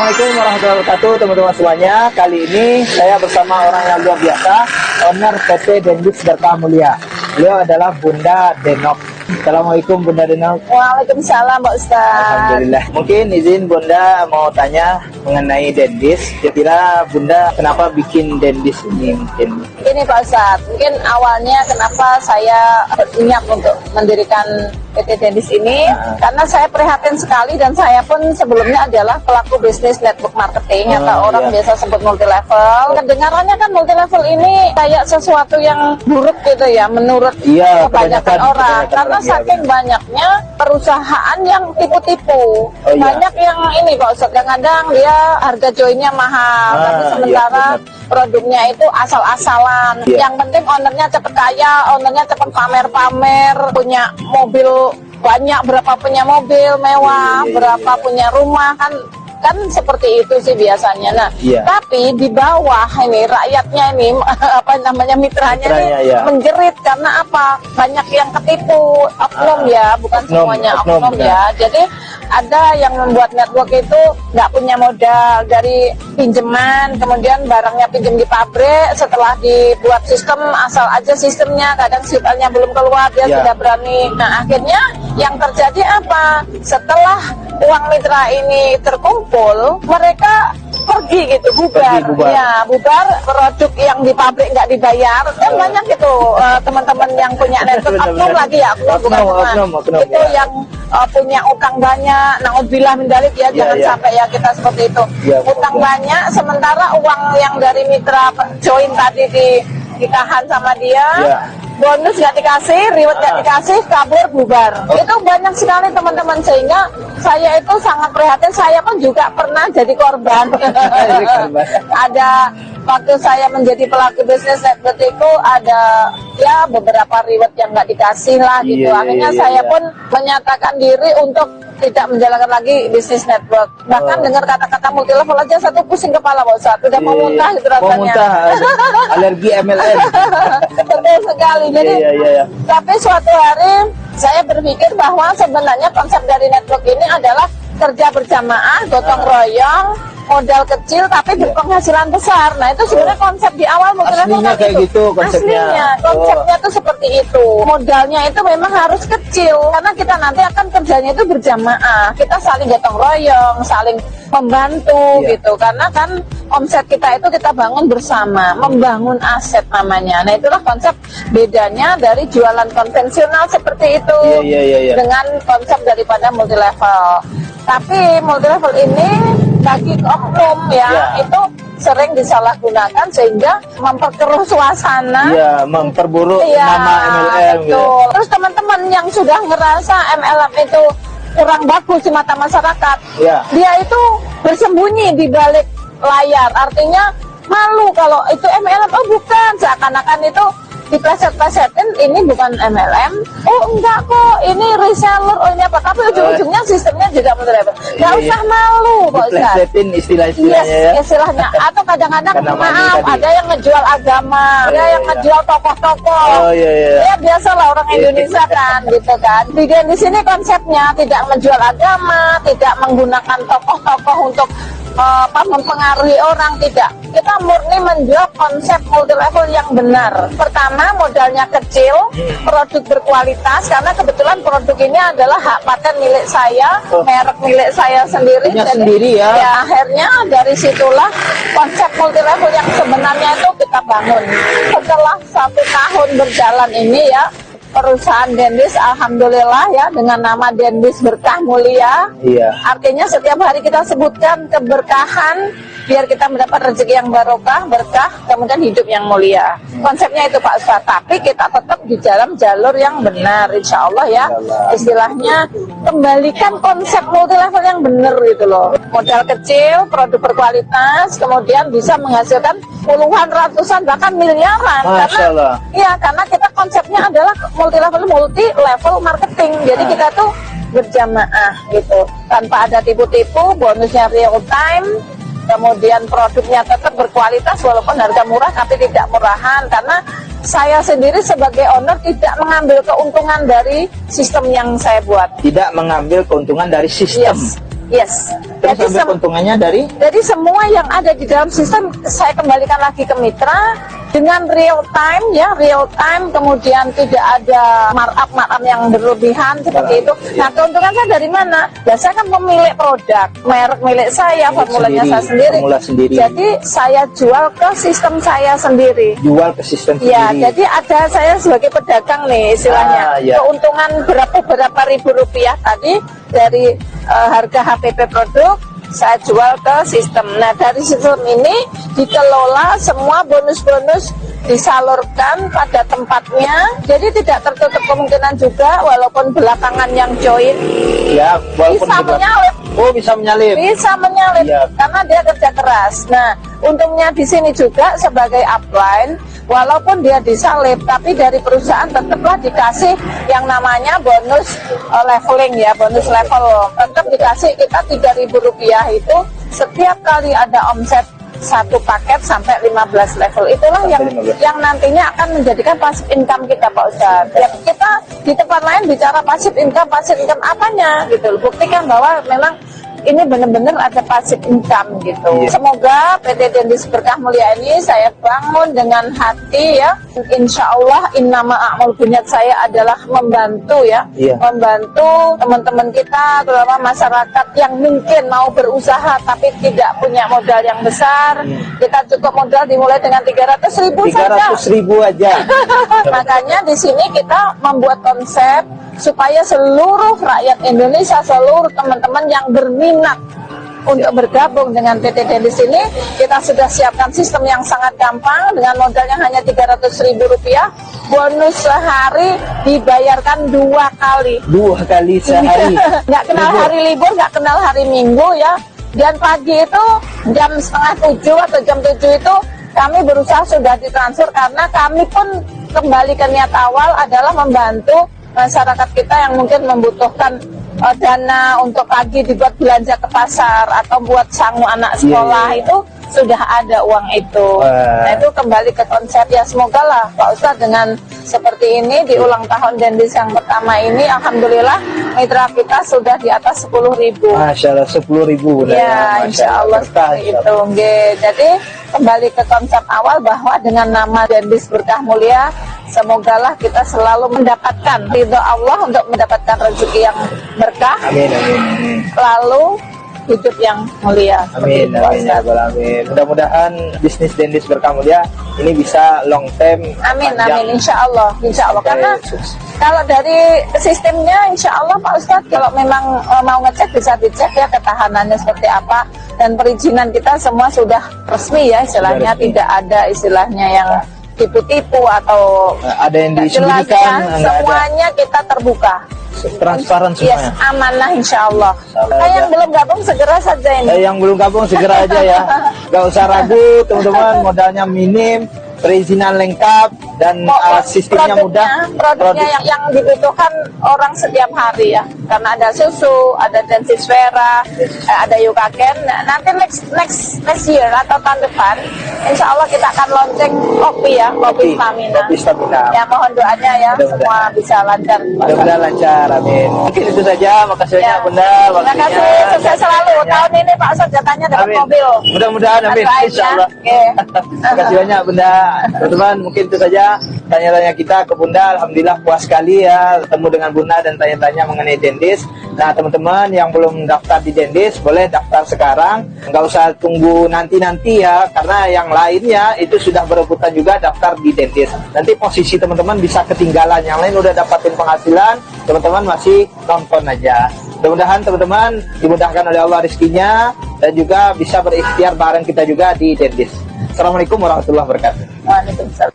Assalamualaikum warahmatullahi wabarakatuh, teman-teman semuanya. Kali ini saya bersama orang yang luar biasa, owner PT Dendis Berkah Mulia. Beliau adalah Bunda Denok. Assalamualaikum Bunda Denok. Waalaikumsalam Pak Ustaz. Alhamdulillah. Mungkin izin Bunda mau tanya mengenai Dendis. Kira-kira Bunda kenapa bikin Dendis ini mungkin? Ini Pak Ustaz, mungkin awalnya kenapa saya berniat untuk mendirikan PT Dendis ini, karena saya prihatin sekali dan saya pun sebelumnya adalah pelaku bisnis network marketing atau orang biasa sebut multi level. Kedengarannya kan multi level ini kayak sesuatu yang buruk gitu ya menurut kebanyakan orang, karena saking banyaknya perusahaan yang tipu-tipu. Banyak yang ini Pak Ustaz, kadang-kadang dia harga joinnya mahal, tapi sementara produknya itu asal-asalan. Yang penting ownernya cepet kaya, ownernya cepet pamer-pamer, punya mobil banyak, berapa punya mobil mewah, berapa punya rumah, kan seperti itu sih biasanya. Nah, tapi di bawah ini rakyatnya ini apa namanya mitranya ini menjerit karena apa? Banyak yang ketipu, oknum ya, bukan semuanya oknum ya. Jadi ada yang membuat network itu nggak punya modal dari pinjaman, kemudian barangnya pinjam di pabrik, setelah dibuat sistem asal aja sistemnya, kadang sifatnya belum keluar dia sudah berani. Nah akhirnya yang terjadi apa? Setelah uang mitra ini terkumpul, mereka pergi gitu, bubar. Ya, bubar, produk yang di pabrik nggak dibayar. Kan banyak gitu teman-teman yang punya network, oknum lagi ya, oknum itu yang punya utang banyak. Naudzubillah min dzalik ya, jangan sampai ya kita seperti itu. Utang banyak, sementara uang yang dari mitra join tadi ditahan sama dia. Bonus nggak dikasih, reward nggak dikasih, kabur, bubar. Itu banyak sekali teman-teman, sehingga saya itu sangat prihatin. Saya pun juga pernah jadi korban. Ada waktu saya menjadi pelaku bisnis network itu ada ya beberapa reward yang nggak dikasih lah gitu. Akhirnya saya pun menyatakan diri untuk tidak menjalankan lagi bisnis network. Bahkan dengar kata-kata multi level aja satu pusing kepala Pak Ustaz. Udah mau muntah gitu rasanya. Mau muntah, alergi MLM. Betul sekali. Jadi, tapi suatu hari saya berpikir bahwa sebenarnya konsep dari network ini adalah kerja berjamaah, gotong royong, modal kecil tapi berpenghasilan besar. Nah itu sebenarnya konsep di awal multi level kan kayak gitu konsepnya. Aslinya konsepnya tuh seperti itu. Modalnya itu memang harus kecil karena kita nanti akan kerjanya itu berjamaah. Kita saling gotong royong, saling membantu gitu. Karena kan omset kita itu kita bangun bersama, membangun aset namanya. Nah itulah konsep bedanya dari jualan konvensional seperti itu dengan konsep daripada multi level. Tapi multi level ini bagi oknum itu sering disalahgunakan sehingga memperkeruh suasana, memperburuk nama MLM. Terus teman-teman yang sudah ngerasa MLM itu kurang bagus di mata masyarakat, dia itu bersembunyi di balik layar, artinya malu kalau itu MLM. Oh bukan, seakan-akan itu dipleset-plesetin, ini bukan MLM, oh enggak kok, ini reseller, oh ini apa, tapi ujung-ujungnya sistemnya juga multi level. Nggak usah malu Pak Ustaz. Diplesetin istilahnya istilahnya. Atau kadang-kadang maaf, ada yang ngejual agama, ada yang ngejual tokoh-tokoh. Ya biasalah orang Indonesia kan, gitu kan. Di sini konsepnya tidak menjual agama, tidak menggunakan tokoh-tokoh untuk mempengaruhi orang, tidak. Kita murni menjual konsep multi level yang benar. Pertama, modalnya kecil, produk berkualitas, karena kebetulan produk ini adalah hak paten milik saya, merek milik saya sendiri. Ya, akhirnya dari situlah konsep multi level yang sebenarnya itu kita bangun. Setelah 1 tahun berjalan ini ya, perusahaan Dendis alhamdulillah ya dengan nama Dendis Berkah Mulia. Artinya setiap hari kita sebutkan keberkahan biar kita mendapat rezeki yang barokah, berkah, kemudian hidup yang mulia. Konsepnya itu Pak Ustaz, tapi kita tetap di dalam jalur yang benar insya Allah ya. Istilahnya kembalikan konsep multi level yang benar gitu loh. Modal kecil, produk berkualitas, kemudian bisa menghasilkan puluhan, ratusan, bahkan miliaran. Karena kita konsepnya adalah multi level marketing. Jadi kita tuh berjamaah gitu, tanpa ada tipu-tipu, bonusnya real time, kemudian produknya tetap berkualitas walaupun harga murah tapi tidak murahan, karena saya sendiri sebagai owner tidak mengambil keuntungan dari sistem yang saya buat. Tidak mengambil keuntungan dari sistem. Yes. Terus Jadi ambil keuntungannya dari Jadi semua yang ada di dalam sistem saya kembalikan lagi ke mitra dengan real time, kemudian tidak ada markup yang berlebihan seperti itu. Nah, keuntungan saya dari mana? Ya saya kan pemilik produk, merek milik saya, formulanya saya sendiri. Formula sendiri. Jadi saya jual ke sistem saya sendiri. Jual ke sistem Ya, sendiri. jadi ada saya sebagai pedagang nih istilahnya. Ya. Keuntungan berapa ribu rupiah tadi dari harga HPP produk saya jual ke sistem. Nah, dari sistem ini dikelola semua bonus-bonus disalurkan pada tempatnya. Jadi tidak tertutup kemungkinan juga walaupun belakangan yang join Ya, walaupun bisa menyalip. Oh, bisa menyalip. Bisa menyalip Iya. karena dia kerja keras. Nah, untungnya di sini juga sebagai upline, walaupun dia disalip, tapi dari perusahaan tetaplah dikasih yang namanya bonus leveling ya, bonus level. Tetap dikasih kita Rp3.000 itu setiap kali ada omset satu paket sampai 15 level. Itulah yang nantinya akan menjadikan passive income kita, Pak Ustadz. Ya, kita di tempat lain bicara passive income apanya gitu. Buktikan bahwa memang ini benar-benar ada passive income gitu. Iya. Semoga PT Dendis Berkah Mulia ini saya bangun dengan hati ya. Insya Allah innama a'mal binniyat, saya adalah membantu ya. Iya. Membantu teman-teman kita, terutama masyarakat yang mungkin mau berusaha tapi tidak punya modal yang besar. Kita cukup modal dimulai dengan 300.000 saja. 300.000 aja. Makanya di sini kita membuat konsep supaya seluruh rakyat Indonesia, seluruh teman-teman yang berminat untuk bergabung dengan PT Dendis ini, kita sudah siapkan sistem yang sangat gampang dengan modal yang hanya Rp300.000. Bonus sehari dibayarkan 2 kali. 2 kali sehari. Nggak kenal hari libur, nggak kenal hari Minggu ya. Dan pagi itu jam 6:30 atau jam 7 itu kami berusaha sudah ditransfer karena kami pun kembali ke niat awal adalah membantu masyarakat kita yang mungkin membutuhkan dana untuk pagi dibuat belanja ke pasar atau buat sangu anak sekolah. Itu sudah ada uang itu. Nah, itu kembali ke konsep ya, semoga lah Pak Ustadz dengan seperti ini di ulang tahun Dendis yang pertama ini, alhamdulillah mitra kita sudah di atas 10.000. Masya Allah, 10.000. Ya, insya Allah seperti itu. Jadi kembali ke konsep awal bahwa dengan nama Dendis Berkah Mulia, semogalah kita selalu mendapatkan ridho Allah untuk mendapatkan rezeki yang berkah. Amin, amin. Lalu hidup yang mulia. Amin, amin, ya Rabbal alamin. Mudah-mudahan bisnis Dendis Berkah Mulia ini bisa long term. Amin, panjang. amin, insya Allah. Karena kalau dari sistemnya, insya Allah Pak Ustadz, kalau memang mau ngecek bisa dicek ya ketahanannya seperti apa, dan perizinan kita semua sudah resmi ya, istilahnya Resmi. tidak ada istilahnya yang tipu-tipu atau ada yang nggak jelas disembunyikan, ya. nggak ada. Semuanya kita terbuka. Transparan Yes, semuanya. amanah insya Allah. Allah. Yang belum gabung segera saja ini. Yang belum gabung segera aja ya. Gak usah ragu teman-teman, modalnya minim, perizinan lengkap, dan sistemnya mudah. Produknya yang dibutuhkan orang setiap hari ya, karena ada susu, ada Densisfera, ada Yukaken. Nanti next year atau tahun depan, insya Allah kita akan launching kopi ya, kopi stamina. Kopi stamina. Ya, mohon doanya ya, Mudah-mudahan. semua bisa lancar. Mudah-mudahan lancar, amin. Mungkin itu saja, makasih banyak Bunda. Terima kasih, sukses selalu. Tahun ini Pak Ustadz jatahnya dapat Amin. mobil. Mudah-mudahan, amin. Doain ya. Insya Allah. Oke. Terima kasih banyak Bunda. Teman-teman, mungkin itu saja tanya-tanya kita ke Bunda. Alhamdulillah puas sekali ya ketemu dengan Bunda dan tanya-tanya mengenai Dendis. Nah, teman-teman yang belum daftar di Dendis, boleh daftar sekarang. Nggak usah tunggu nanti-nanti ya, karena yang lainnya itu sudah berebutan juga daftar di Dendis. Nanti posisi teman-teman bisa ketinggalan. Yang lain udah dapatin penghasilan, teman-teman masih nonton aja. Mudah-mudahan teman-teman dimudahkan oleh Allah rezekinya dan juga bisa berikhtiar bareng kita juga di Dendis. Assalamualaikum warahmatullahi wabarakatuh. Waalaikumsalam.